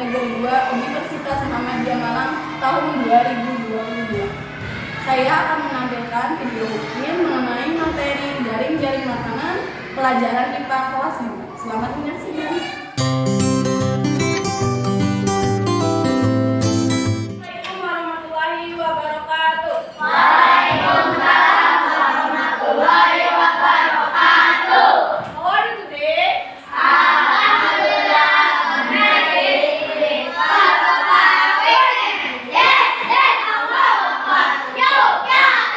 Negeri 2 Universitas Muhammadiyah Malang tahun 2022. Saya akan menampilkan video rutin mengenai materi jaring-jaring makanan pelajaran IPA kelas 5. Selamat menyaksikan. Assalamualaikum warahmatullahi wabarakatuh. Waalaikumsalam warahmatullahi wabarakatuh. How are you today? Alhamdulillah, amazing. Yes, yes, Allah Akbar. You,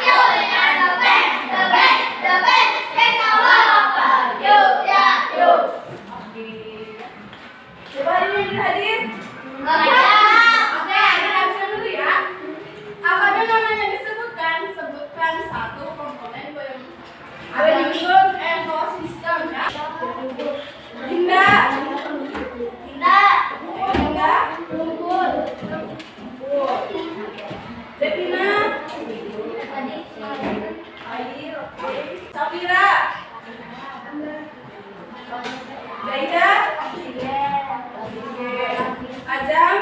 you are the best, the best, the best. Yes, Allah Akbar. You. Oke. Coba ini yang hadir. Oke, kita habiskan dulu ya. Apabila namanya disebutkan, sebutkan satu komponen biodiversity ekosistem ya. Dinda. Lumpur. Devina. Air. Oke. Safira. Zaida. Oke. Ajam.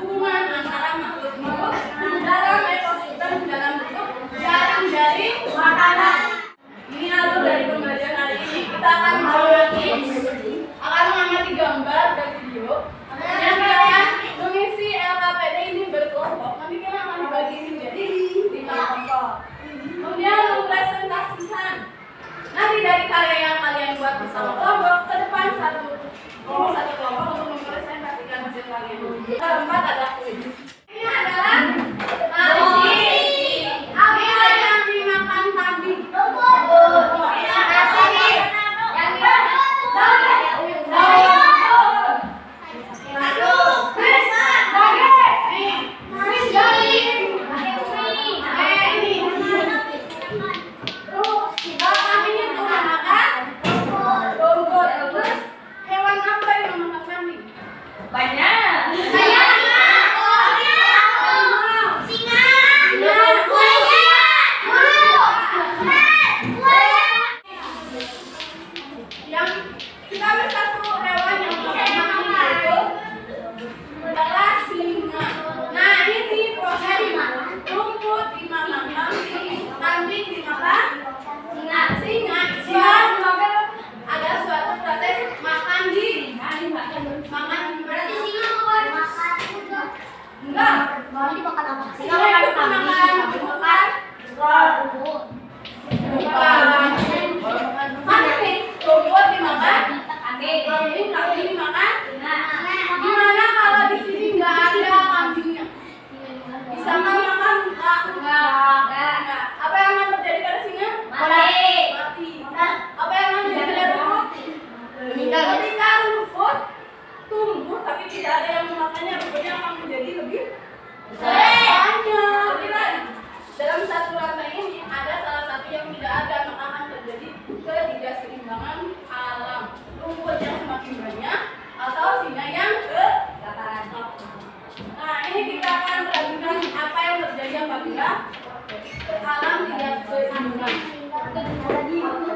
hubungan antara makhluk-makhluk dalam ekosistem dalam bentuk jaring-jaring makanan. Ini alur dari pembelajaran hari ini. Kita akan mengamati gambar dan video. Kemudian kalian mengisi LKPD ini berkelompok. Nanti kita akan dibagi menjadi 5 kelompok. Kemudian mempresentasikan. Nanti dari karya yang kalian buat bersama kelompok ke depan satu kelompok untuk mempresentasikan hasil kalian. Keempat ada kuis. Ini adalah nasi. Apa yang dimakan kambing?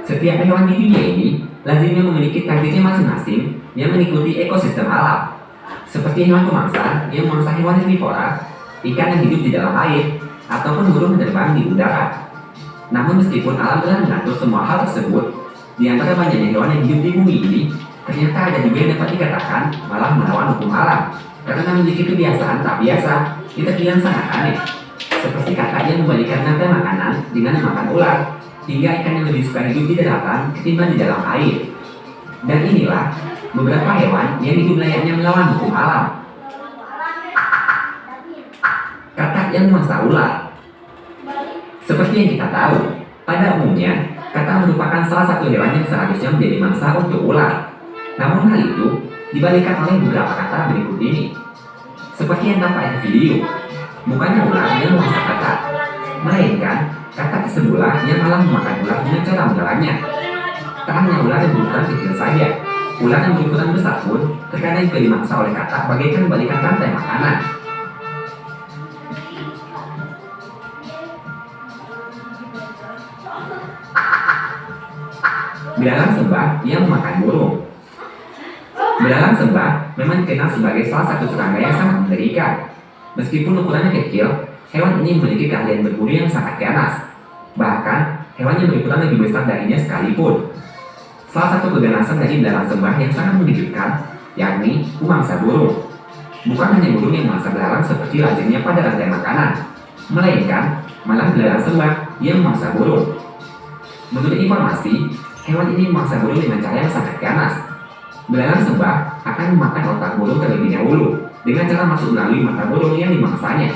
Setiap hewan di dunia ini lazimnya memiliki takdirnya masing-masing yang mengikuti ekosistem alam. Seperti hewan pemangsa yang memangsa hewan herbivora, ikan yang hidup di dalam air, ataupun burung yang terbang di udara. Namun meskipun alam telah mengatur semua hal tersebut, di antara banyaknya hewan yang hidup di bumi ini, ternyata ada juga yang dapat dikatakan malah melawan hukum alam karena memiliki kebiasaan tak biasa yang terbilang sangat aneh. Seperti kakak yang membalikan rantai makanan dengan memakan ular, hingga ikan yang lebih suka hidup di daratan ketimbang di dalam air. Dan inilah beberapa hewan yang hidup layaknya melawan hukum alam. Katak yang memangsa ular. Seperti yang kita tahu, pada umumnya katak merupakan salah satu hewan yang seharusnya menjadi mangsa untuk ular. Namun hal itu dibalikan oleh beberapa kata berikut ini. Seperti yang tampak di video, bukannya ular yang memangsa katak, melainkan katak sebelah yang malah memakan ular dengan cara menelannya. Tak hanya ular yang berukuran kecil saja, ular yang berukuran besar pun terkadang juga dimangsa oleh katak bagaikan membalikan rantai makanan. Belalang sembah yang memakan burung. Belalang sembah memang dikenal sebagai salah satu serangga yang sangat mengerikan. Meskipun ukurannya kecil, hewan ini memiliki keahlian berburu yang sangat ganas. Bahkan, hewan yang berukuran lebih besar darinya sekalipun. Salah satu keganasan dari belalang sembah yang sangat mengejutkan, yakni memangsa burung. Bukan hanya burung yang memangsa belalang seperti lazimnya pada rantai makanan, melainkan malah belalang sembah yang memangsa burung. Menurut informasi, hewan ini memangsa burung dengan cara yang sangat ganas. Belalang sembah akan memakan otak burung terlebih dahulu dengan cara masuk melalui mata burung yang dimangsanya.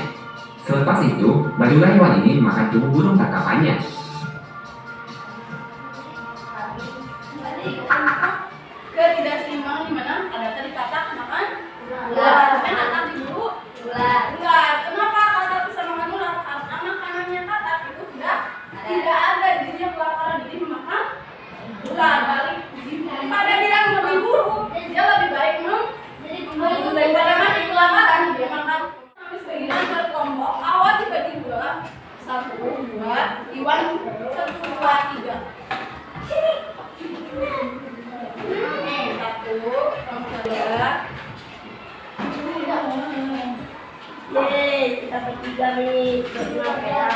Selepas itu, barulah hewan ini memakan tubuh burung tangkapannya. Ketidakseimbang di mana ada tadi katak makan ular, kan katak diburu ular. Kenapa katak bisa makan ular? Karena makanannya katak itu tidak ada, dirinya kelaparan, jadi memakan ular. Balik pada bilang lebih buruk, dia lebih baik daripada mati kelaparan, dia makan. Sebagian berkelompok awal dibagi dua, 1, 2, Iwan Yeay, kita bertiga nih. Benar ya.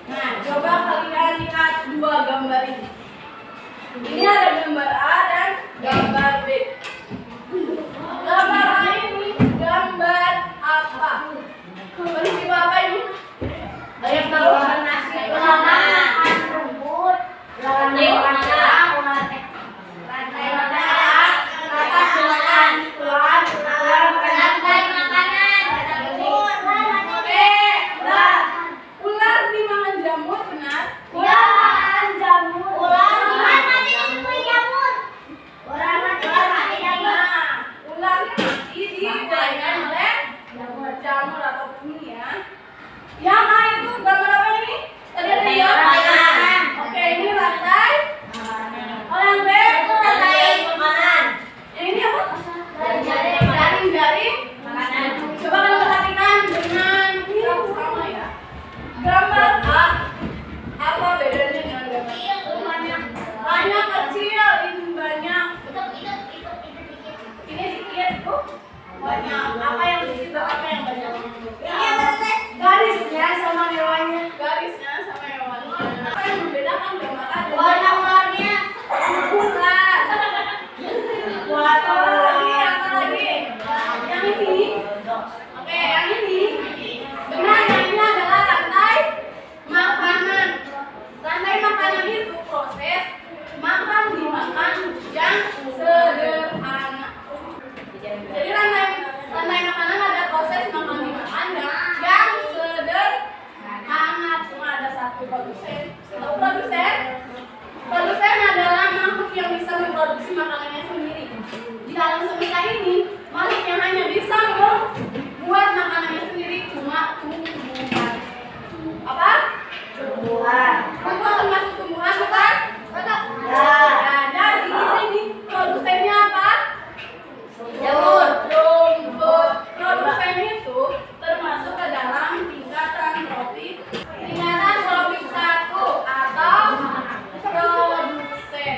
Nah, coba kalian lihat dua gambar ini. Ini ada gambar A dan gambar B. Gambar A ini gambar apa? Peristiwa apa ini? Ada yang tahu? Nasi makan rumput. Lantai makanan. Ular dimakan jamur, benar? Ular jamur. Ular mati jamur. Ular mati jamur. Nah, ularnya mati dimakan oleh jamur atau bumi ya. Yang A itu gambar apa ini? Tadi ada Lantai jawab. makanan. Oke, ini lantai. Oh, yang B itu Lantai makanan. yang ini apa? Jaring. Jaring. Makanan. Coba kalian perhatikan dengan sama ya. Gambar A apa bedanya dengan gambar? Banyak kecil, ini banyak. Ini sedikit tuh banyak. Apa yang sedikit dan apa yang banyak? Garisnya sama hewannya. Garisnya sama hewannya. Apa yang membedakan gambar A dan Warna ularnya. bukan? Apa lagi? Yang ini. Oke, yang ini. Benar, yang ini adalah lantai makanan. Lantai makanan itu proses makan dimakan yang sederhana. Jadi lantai makanan ada proses makan dimakan yang sederhana. Cuma ada satu produsen. Tahu produsen? Produsen adalah makhluk yang bisa memproduksi makanannya sendiri. Di dalam semesta ini, makhluk yang hanya bisa membuat makanannya sendiri cuma tumbuhan. Apa? Tumbuhan. Tumbuhan termasuk tumbuhan, bukan? Ya. Nah, jadi di sini produsennya apa? Jamur. Rumput. Produsen itu termasuk ke dalam tingkatan tropik. Tingkatan tropik 1 atau produsen.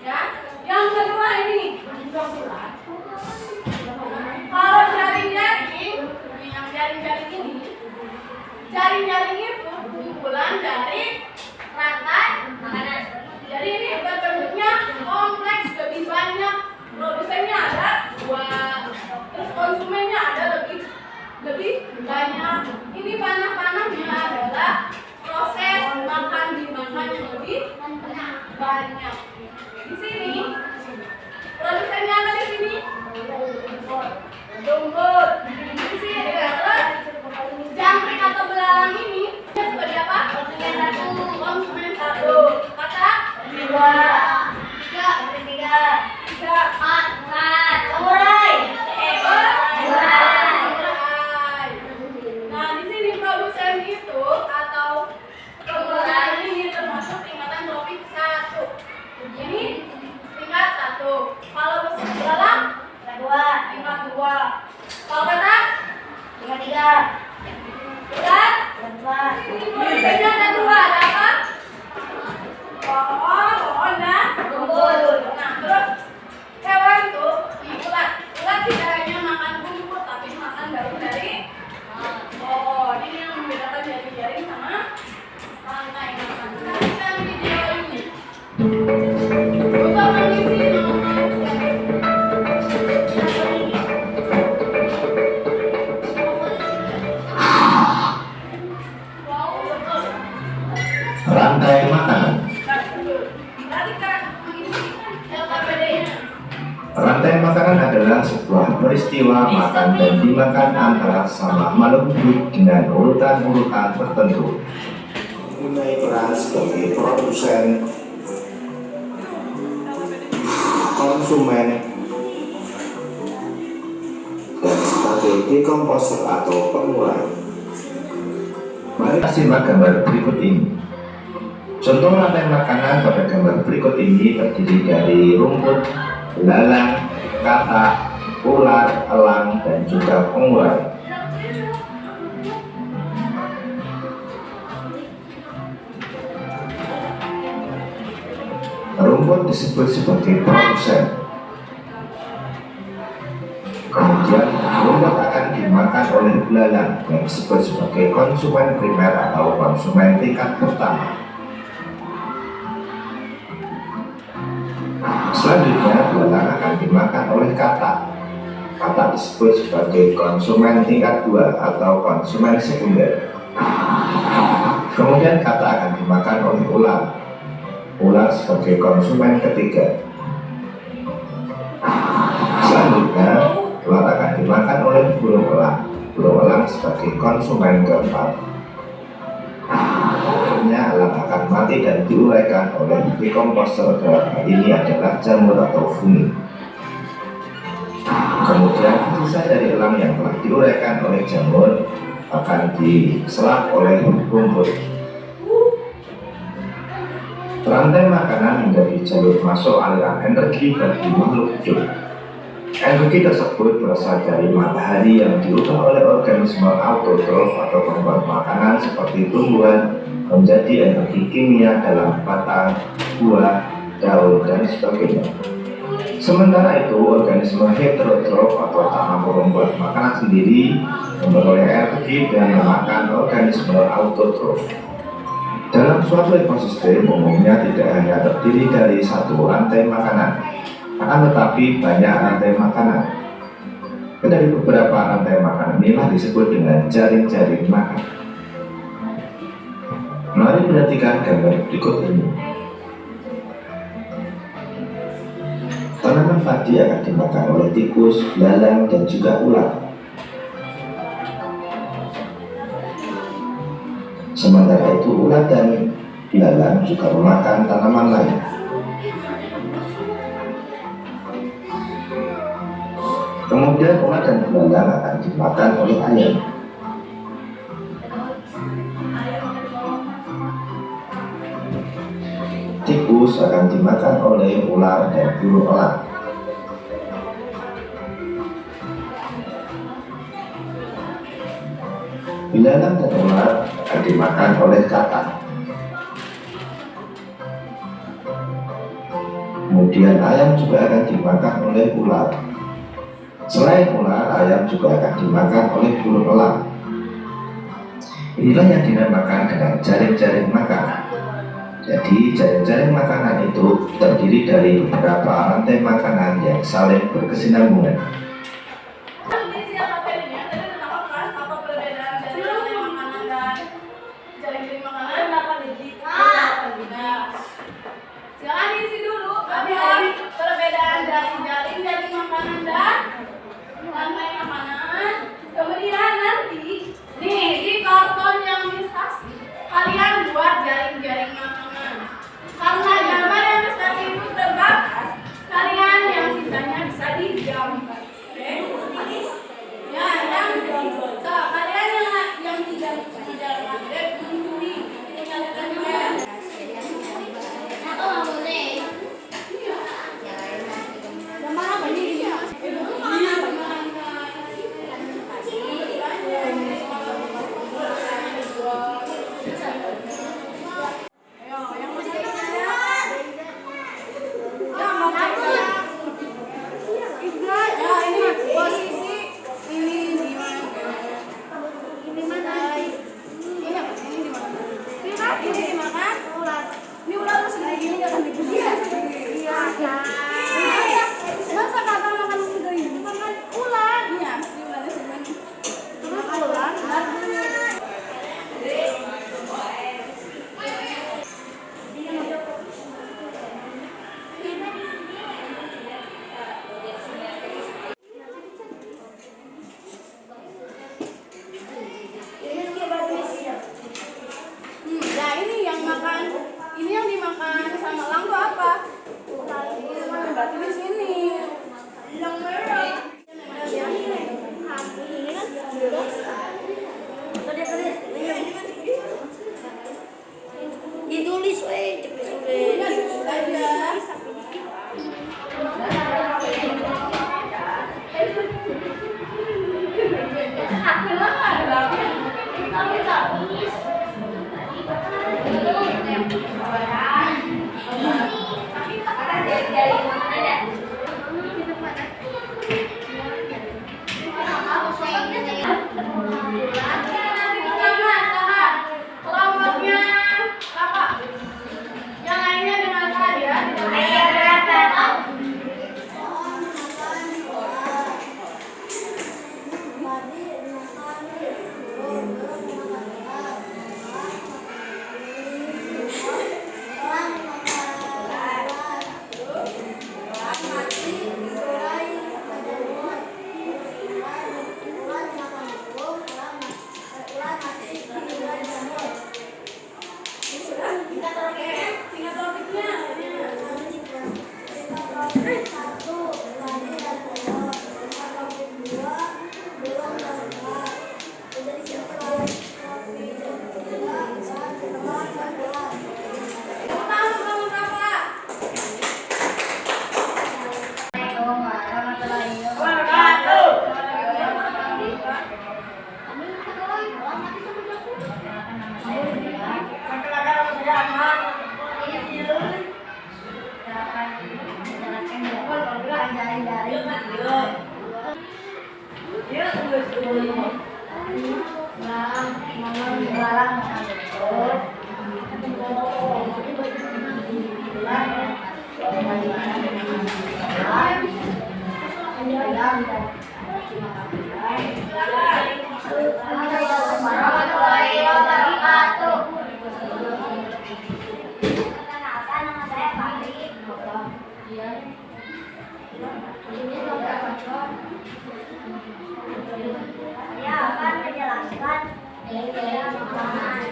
Ya. Yang kedua ini. Kalau jaring-jaring, yang jaring-jaring ini, jaring-jaring itu kumpulan dari rantai makanan. Jadi ini bentuknya kompleks, lebih banyak. Produsennya ada 2, terus konsumennya ada lebih banyak. Ini panah-panahnya adalah proses makan dimakan yang lebih banyak. Di sini produsennya ada di sini. Rumput. Di sini terus jangkrik atau belalang ini seperti apa? Konsumen 1. Kata 2. 3. Samurai. Nah, di sini produsen itu atau pengelolaan ini termasuk tingkatan tropik 1. Ini tingkat 1. Kalau mesin belalang tingkat 2. Kalau kata Tingkat 3. berat Tingkat 4. produsennya ada 2. Ada apa? Pohon dan rumput. Nah, terus hewan itu ulat. Ulat tidak hanya makan rumput tapi makan daun dari pohon. Ini yang membedakan jaring-jaring sama rantai makanan. Kita video ini untuk mengisi Rantai makanan. Rantai makanan adalah sebuah peristiwa makan dan dimakan antara sama makhluk hidup dengan urutan-urutan tertentu. Mempunyai peran sebagai produsen, konsumen, dan sebagai dekomposer atau pengurai. Mari kita simak gambar berikut ini. Contoh rantai makanan pada gambar berikut ini terdiri dari rumput, belalang, katak, ular, elang, dan juga pengurai. Rumput disebut sebagai produsen. Kemudian rumput akan dimakan oleh belalang yang disebut sebagai konsumen primer atau konsumen tingkat pertama. Selanjutnya belalang akan dimakan oleh katak. Katak disebut sebagai konsumen tingkat 2 atau konsumen sekunder. Kemudian katak akan dimakan oleh ular. Ular sebagai konsumen ketiga. Selanjutnya ular akan dimakan oleh burung elang. Burung elang sebagai konsumen keempat. Akhirnya elang akan mati dan diuraikan oleh dekomposer. Dalam hal ini adalah jamur atau fungi. Kemudian sisa dari elang yang telah diuraikan oleh jamur akan diserap oleh rumput. Rantai makanan menjadi jalur masuk aliran energi bagi makhluk hidup. Energi tersebut berasal dari matahari yang diubah oleh organisme autotrof atau pembuat makanan seperti tumbuhan menjadi energi kimia dalam batang, buah, daun, dan sebagainya. Sementara itu, organisme heterotrof atau tak mampu membuat makanan sendiri memperoleh energi dan memakan organisme autotrof. Dalam suatu ekosistem umumnya tidak hanya terdiri dari satu rantai makanan, akan tetapi banyak rantai makanan. Dari beberapa rantai makanan inilah disebut dengan jaring-jaring makan. Mari perhatikan gambar berikut ini. Tanaman padi akan dimakan oleh tikus, belalang, dan juga ular. Sementara itu ular dan belalang juga memakan tanaman lain. Kemudian ular dan belalang akan dimakan oleh ayam. Tikus akan dimakan oleh ular dan burung elang. Belalang dan ular akan dimakan oleh katak. Kemudian ayam juga akan dimakan oleh ular. Selain ular, ayam juga akan dimakan oleh burung elang. Inilah yang dinamakan dengan jaring-jaring makanan. Jadi jaring-jaring makanan itu terdiri dari beberapa rantai makanan yang saling berkesinambungan. Silakan isi dulu perbedaan dari jaring-jaring makanan dan rantai makanan. Kemudian nanti nih di karton yang dikasih kalian buat jaring-jaring makanan. Karena gambar yang dikasih itu terbatas, kalian yang sisanya bisa digambar. Warahmatullahi wabarakatuh. Perkenalkan, nama saya Fahri. Saya akan menjelaskan gaya makanan.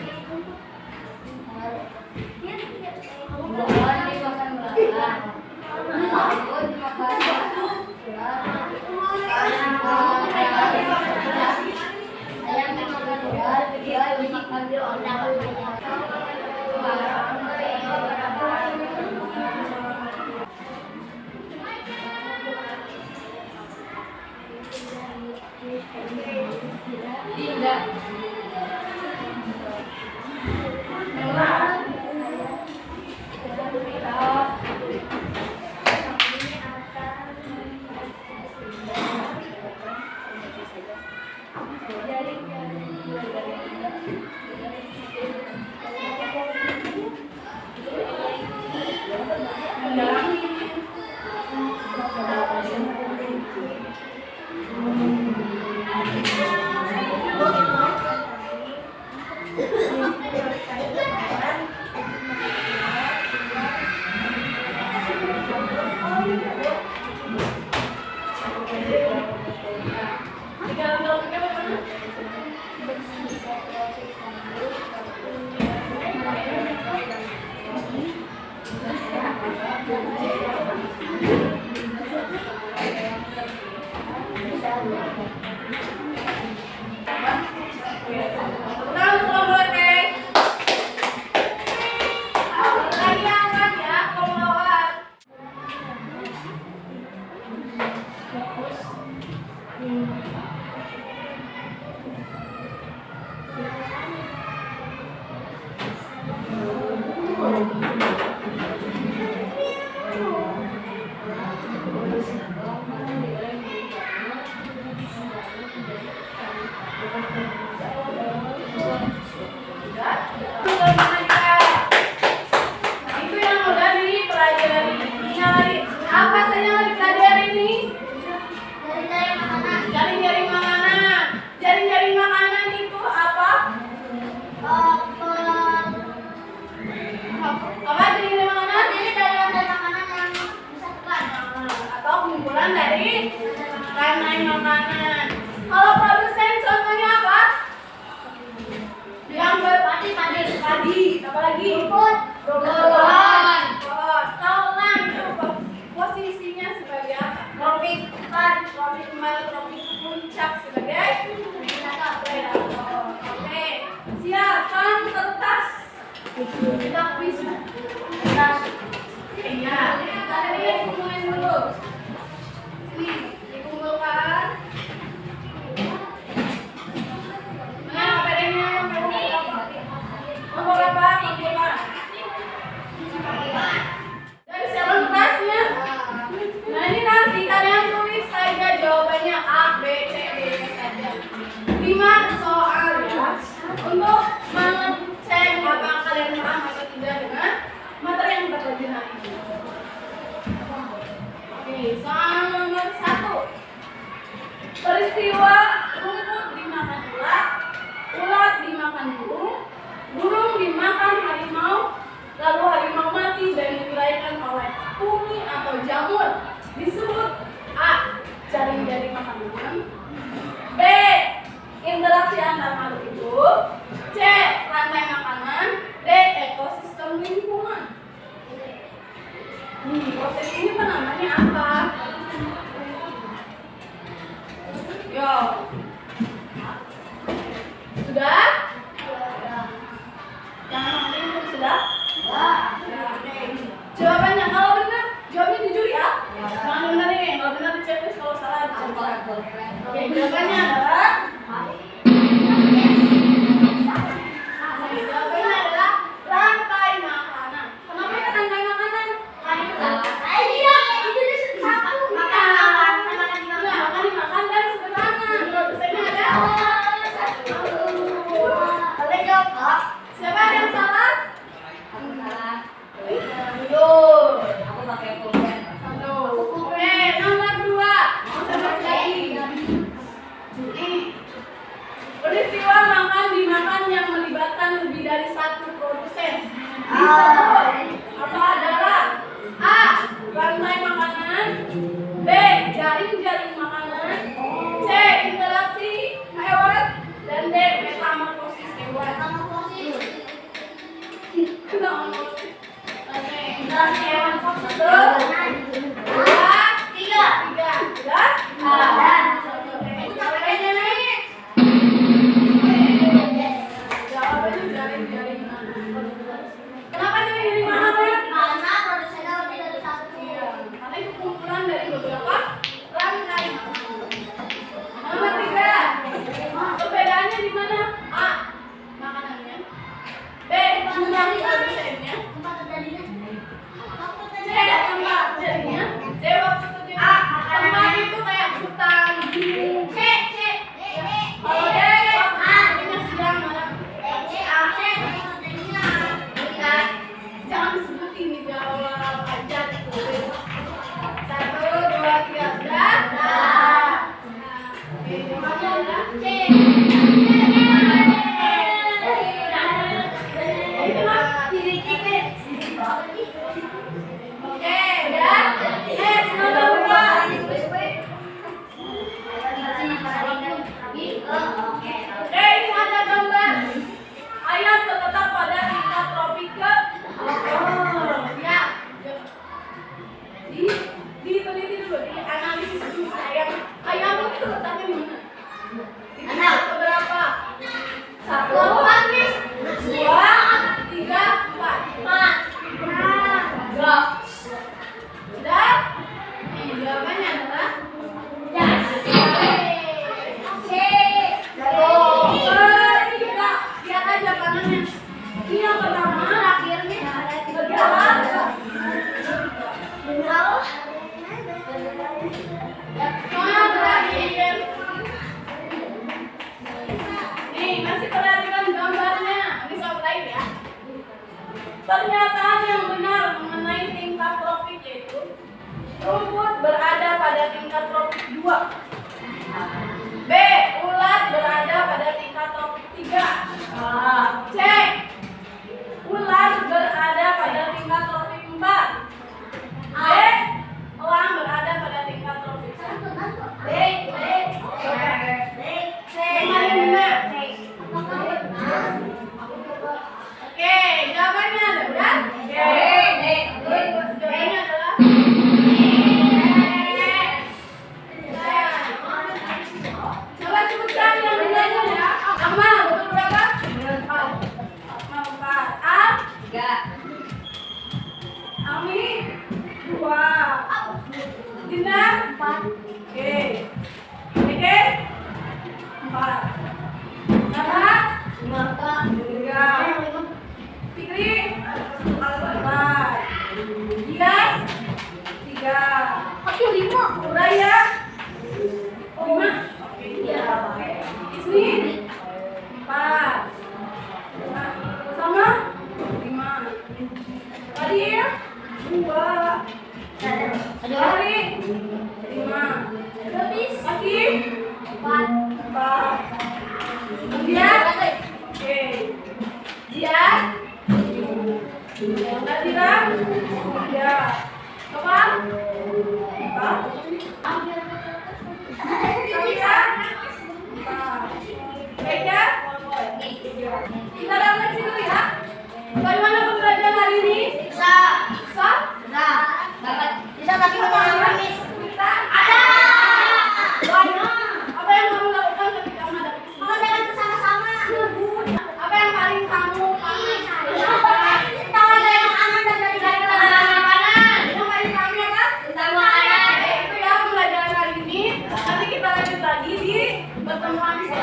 Buah dimakan belakang, tahu dimakan ayam dimakan luar, dia dimakan di ondang. Tidak. Itu yang udah dipelajari. Apa saja yang dipelajari ini? Jaring-jaring makanan. Jaring-jaring makanan itu apa? Apa jaring-jaring makanan? Ini dari rantai makanan yang bisa terbang. Atau kumpulan dari rantai makanan. Kalau produsen contohnya apa? Diambil padi. Apa lagi? Rumput. Pohon. Kalau itu posisinya sebagai apa? Tropik puncak sebagai Oke. Siapkan kertas. Kita kuis. Kertas. Iya. Tadi dikumpulin dulu. Sini dikumpulkan. Mana pedangnya yang nomor berapa? Dari siapa kertasnya? Nah ini nanti kalian tulis saja jawabannya A, B, C, D saja. 5 soal ya. Untuk mengecek apakah kalian paham atau tidak dengan materi yang kita pelajari hari ini. Oke, soal nomor 1. Peristiwa rumput dimakan ulat, ulat dimakan burung dimakan harimau, lalu harimau mati dan dilahirkan oleh cumi atau jamur. Disebut A. Jaring-jaring makanan, B. Interaksi antar makhluk hidup, C. Rantai makanan, D. Ekosistem lingkungan. Proses ini namanya apa? Yo. Sudah? Yang penting sudah? Oke. Jawabannya kalau benar, jawabnya jujur ya. Jangan benar nih, kalau benar dicek, kalau salah dicek. Oke, jawabannya adalah rantai makanan. Kenapa ya rantai makanan? Makan dan sederhana. Dosennya ada. Siapa yang salah? Oke, nomor 2. Peristiwa makan dimakan yang melibatkan lebih dari satu produsen. Apa adalah A. Rantai makanan, B. Jaring-jaring makanan, C. Interaksi hewan, dan D. Metamorfosis hewan. Interaksi hewan. 1, 2, 3. Sudah? Jawabannya jaring-jaring makanan. Kenapa jaring-jaring makanan? Karena itu kumpulan dari beberapa rantai makanan. Nomor 3. Perbedaannya di mana? A. Makanannya. B. Jumlah produsennya. C. Tempat jadinya. D. Waktu terjadi. Tempat itu kayak hutan, gunung. Kalau D. Waktunya sedang malam. Jangan sebut ini jawab aja. 1, 2, 3. Sudah? Oke, jawabannya adalah C. Oke, udah? Next, nomor 4. Oke, ini ada gambar. Ayam terletak pada tingkat tropik ke ya. Diteliti dulu, dianalisis dulu ayam itu terletaknya di mana? Di tingkat keberapa? 1, 2, 3, 4. Sudah? Nih, jawabannya adalah lihat aja panahnya. Ini yang pertama, yang terakhir. Nih, masih perhatikan gambarnya. Ini soal lain ya. Pernyataan yang benar mengenai tingkat tropik yaitu rumput berada pada tingkat tropik 2. B. Ulat berada pada tingkat tropik 3. C. Ular berada pada tingkat tropik 4. D. Elang berada pada tingkat tropik 1. Yang paling benar. Oke, jawabannya ada udah? Jawabannya adalah coba sebutkan yang benar ya. Amal, betul berapa? 4. A? 3. Ami? 2. Dina? 4. Oke. Oke? 4. Nara? 3. Fikri? 4. Gilas? 3. Aku 5. Uraya? 5. Ismi? 4. Sama? 5. Fadil? 2. Ari? 5. Aki? 4. Kemudian? Oke. Jian? Nadira? 3. Kapan? 4. Samira? 4. Eka? temuan